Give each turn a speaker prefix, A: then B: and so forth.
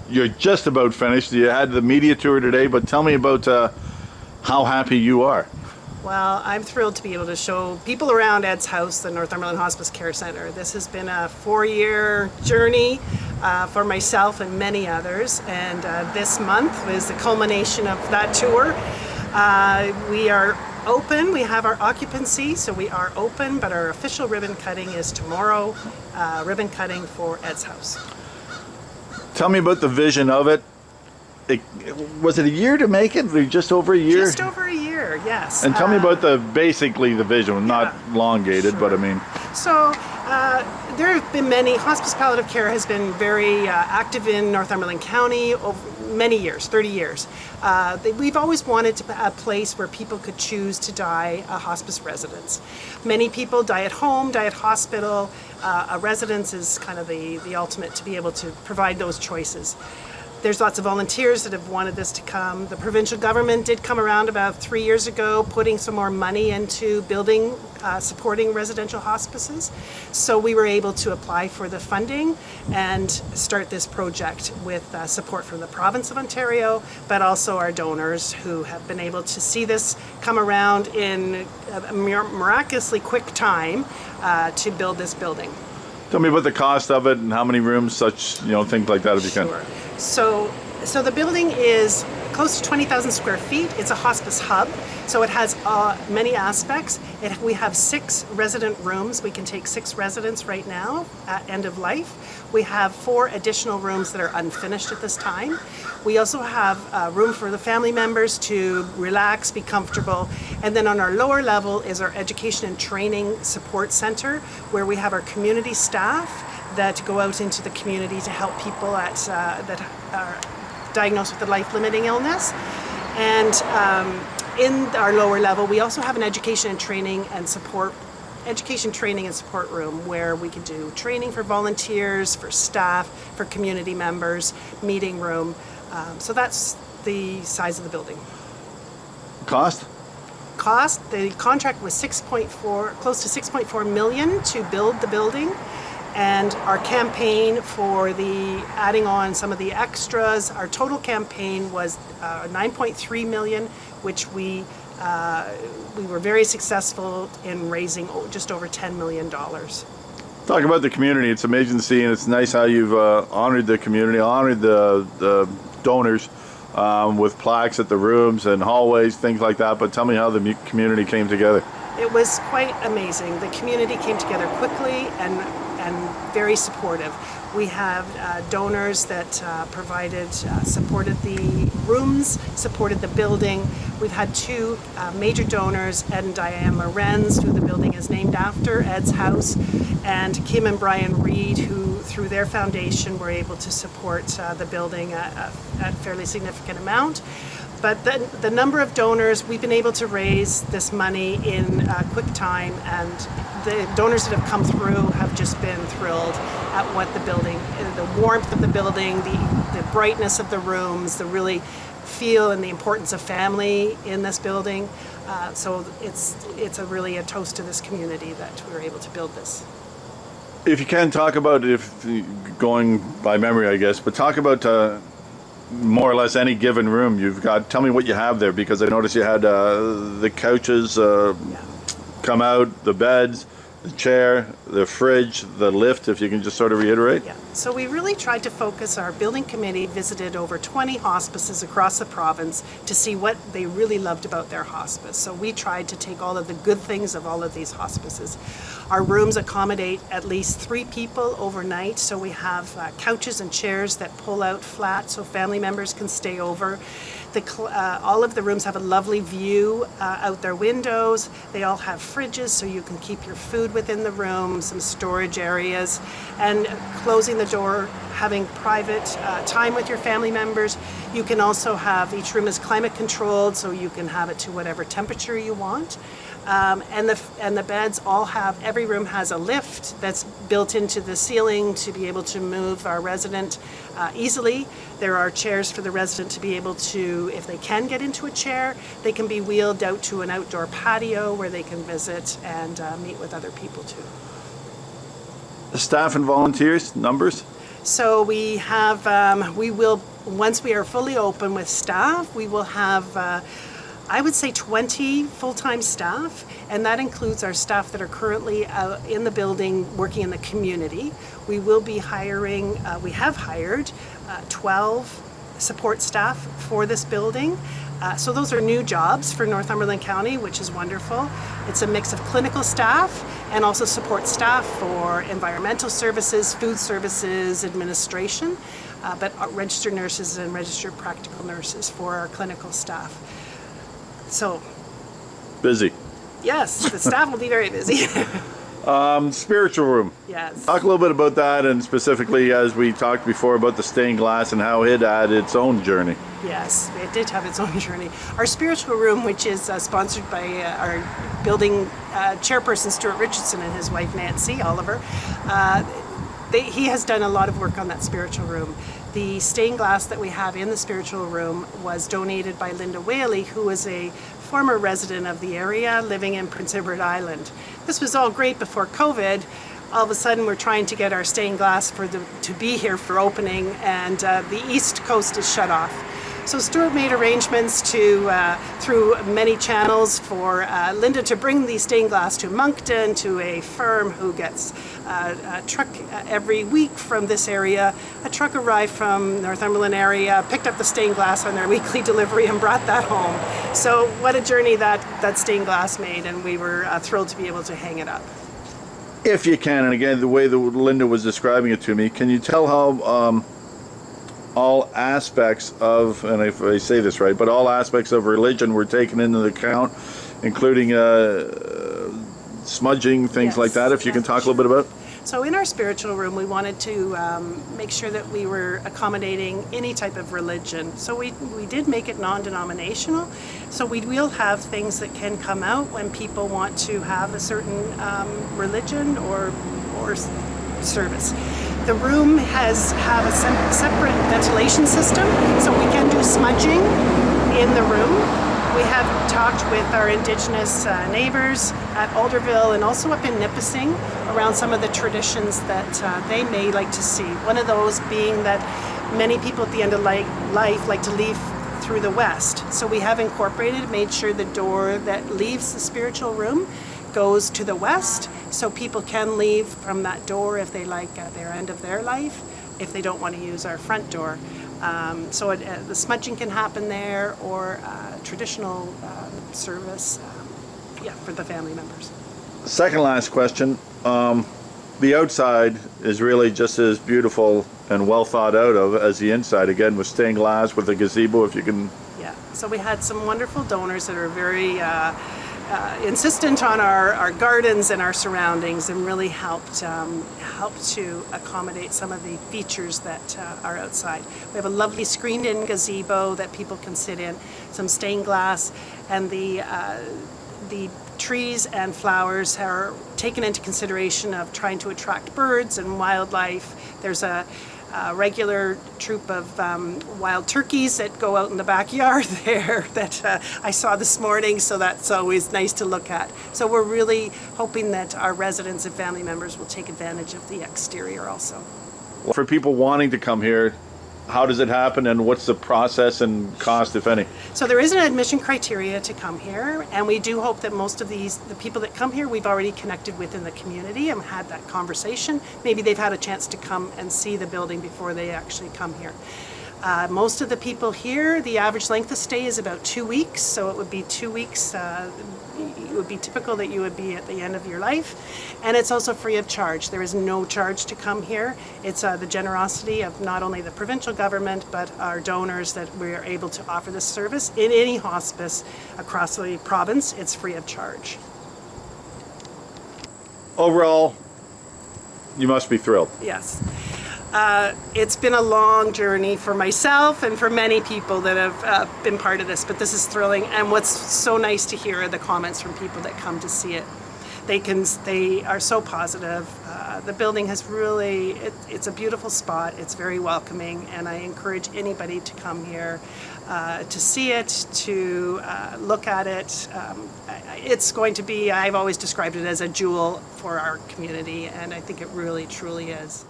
A: you're just about finished. You had the media tour today, but tell me about how happy you are.
B: Well, I'm thrilled to be able to show people around Eds House, the Northumberland Hospice Care Centre. This has been a 4-year journey for myself and many others, and this month was the culmination of that tour. We are open, we have our occupancy, so we are open, but our official ribbon cutting is tomorrow, ribbon cutting for Eds House.
A: Tell me about the vision of it. Was it a year to make it, or just over a year?
B: Just over a year, yes.
A: And tell me about basically the vision, not elongated,
B: sure.
A: but I mean.
B: So there have been many, hospice palliative care has been very active in Northumberland County over many years, 30 years. We've always wanted a place where people could choose to die a hospice residence. Many people die at home, die at hospital. A residence is kind of the ultimate to be able to provide those choices. There's lots of volunteers that have wanted this to come. The provincial government did come around about 3 years ago, putting some more money into building, supporting residential hospices. So we were able to apply for the funding and start this project with support from the province of Ontario, but also our donors who have been able to see this come around in a miraculously quick time to build this building.
A: Tell me about the cost of it and how many rooms, things like that, if you can.
B: Sure. So the building is close to 20,000 square feet. It's a hospice hub, so it has many aspects. We have 6 resident rooms. We can take 6 residents right now at end of life. We have 4 additional rooms that are unfinished at this time. We also have room for the family members to relax, be comfortable. And then on our lower level is our education and training support center, where we have our community staff that go out into the community to help people that are diagnosed with a life-limiting illness. And in our lower level, we also have an education training and support room where we can do training for volunteers, for staff, for community members, meeting room. So that's the size of the building.
A: Cost?
B: The contract was close to 6.4 million to build the building. And our campaign for the adding on some of the extras, our total campaign was 9.3 million, which we were very successful in raising just over $10 million.
A: Talk about the community. It's amazing to see, and it's nice how you've honored the community, honored the donors with plaques at the rooms and hallways, things like that. But tell me how the community came together.
B: It was quite amazing. The community came together quickly and very supportive. We have donors that supported the rooms, supported the building. We've had 2 major donors, Ed and Diane Lorenz, who the building is named after, Eds House, and Kim and Brian Reed, who through their foundation were able to support the building at a fairly significant amount. But the number of donors, we've been able to raise this money in a quick time, and the donors that have come through have just been thrilled at what the building, the warmth of the building, the brightness of the rooms, the really feel and the importance of family in this building. So it's really a toast to this community that we were able to build this.
A: If you can talk about, going by memory, I guess, but talk about more or less any given room you've got. Tell me what you have there, because I noticed you had the couches come out, the beds, the chair, the fridge, the lift, if you can just sort of reiterate.
B: Yeah, so we really tried to focus, our building committee visited over 20 hospices across the province to see what they really loved about their hospice. So we tried to take all of the good things of all of these hospices. Our rooms accommodate at least 3 people overnight, so we have couches and chairs that pull out flat so family members can stay over. All of the rooms have a lovely view out their windows. They all have fridges so you can keep your food within the room, some storage areas, and closing the door, having private time with your family members. You can also have, each room is climate controlled, so you can have it to whatever temperature you want. And the beds all have, every room has a lift that's built into the ceiling to be able to move our resident easily. There are chairs for the resident to be able to, if they can get into a chair, they can be wheeled out to an outdoor patio where they can visit and meet with other people too.
A: Staff and volunteers, numbers?
B: So we have, once we are fully open with staff, we will have, I would say 20 full-time staff, and that includes our staff that are currently in the building working in the community. We will be hiring, we have hired 12 support staff for this building. So those are new jobs for Northumberland County, which is wonderful. It's a mix of clinical staff and also support staff for environmental services, food services, administration, but registered nurses and registered practical nurses for our clinical staff. So,
A: Busy.
B: yes, the staff will be very busy.
A: Spiritual room.
B: Yes.
A: Talk a little bit about that, and specifically as we talked before about the stained glass and how it had its own journey.
B: Yes, it did have its own journey. Our spiritual room, which is sponsored by our building chairperson, Stuart Richardson, and his wife, Nancy Oliver, he has done a lot of work on that spiritual room. The stained glass that we have in the spiritual room was donated by Linda Whaley, who is a former resident of the area living in Prince Edward Island. This was all great before COVID. All of a sudden we're trying to get our stained glass to be here for opening, and the East Coast is shut off. So Stuart made arrangements through many channels for Linda to bring the stained glass to Moncton, to a firm who gets a truck every week from this area. A truck arrived from Northumberland area, picked up the stained glass on their weekly delivery and brought that home. So what a journey that stained glass made, and we were thrilled to be able to hang it up.
A: If you can, and again, the way that Linda was describing it to me, can you tell how all aspects of, and if I say this right, but all aspects of religion were taken into account, including smudging, things
B: Yes,
A: like that, if you can talk a little bit about?
B: So in our spiritual room, we wanted to make sure that we were accommodating any type of religion. So we did make it non-denominational. So we will have things that can come out when people want to have a certain religion or service. The room have a separate ventilation system, so we can do smudging in the room. We have talked with our Indigenous neighbors at Alderville and also up in Nipissing around some of the traditions that they may like to see. One of those being that many people at the end of life like to leave through the west. So we have made sure the door that leaves the spiritual room goes to the west, so people can leave from that door if they like at their end of their life, if they don't want to use our front door. So the smudging can happen there, or traditional service for the family members.
A: Second last question. The outside is really just as beautiful and well thought out of as the inside, again with stained glass, with a gazebo, if you can. Yeah,
B: so we had some wonderful donors that are very insistent on our gardens and our surroundings, and really helped to accommodate some of the features that are outside. We have a lovely screened-in gazebo that people can sit in, some stained glass, and the trees and flowers are taken into consideration of trying to attract birds and wildlife. There's a regular troop of wild turkeys that go out in the backyard there that I saw this morning, so that's always nice to look at. So we're really hoping that our residents and family members will take advantage of the exterior also.
A: For people wanting to come here, how does it happen, and what's the process and cost, if any?
B: So there is an admission criteria to come here, and we do hope that most of the people that come here we've already connected with in the community and had that conversation. Maybe they've had a chance to come and see the building before they actually come here. Most of the people here, the average length of stay is about 2 weeks, so it would be 2 weeks. It would be typical that you would be at the end of your life, and it's also free of charge. There is no charge to come here. It's the generosity of not only the provincial government but our donors that we are able to offer this service in any hospice across the province. It's free of charge.
A: Overall, you must be thrilled.
B: Yes. It's been a long journey for myself and for many people that have been part of this, but this is thrilling. And what's so nice to hear are the comments from people that come to see it. They are so positive. The building has really, it's a beautiful spot. It's very welcoming, and I encourage anybody to come here to see it, to look at it. It's going to be, I've always described it as a jewel for our community, and I think it really, truly is.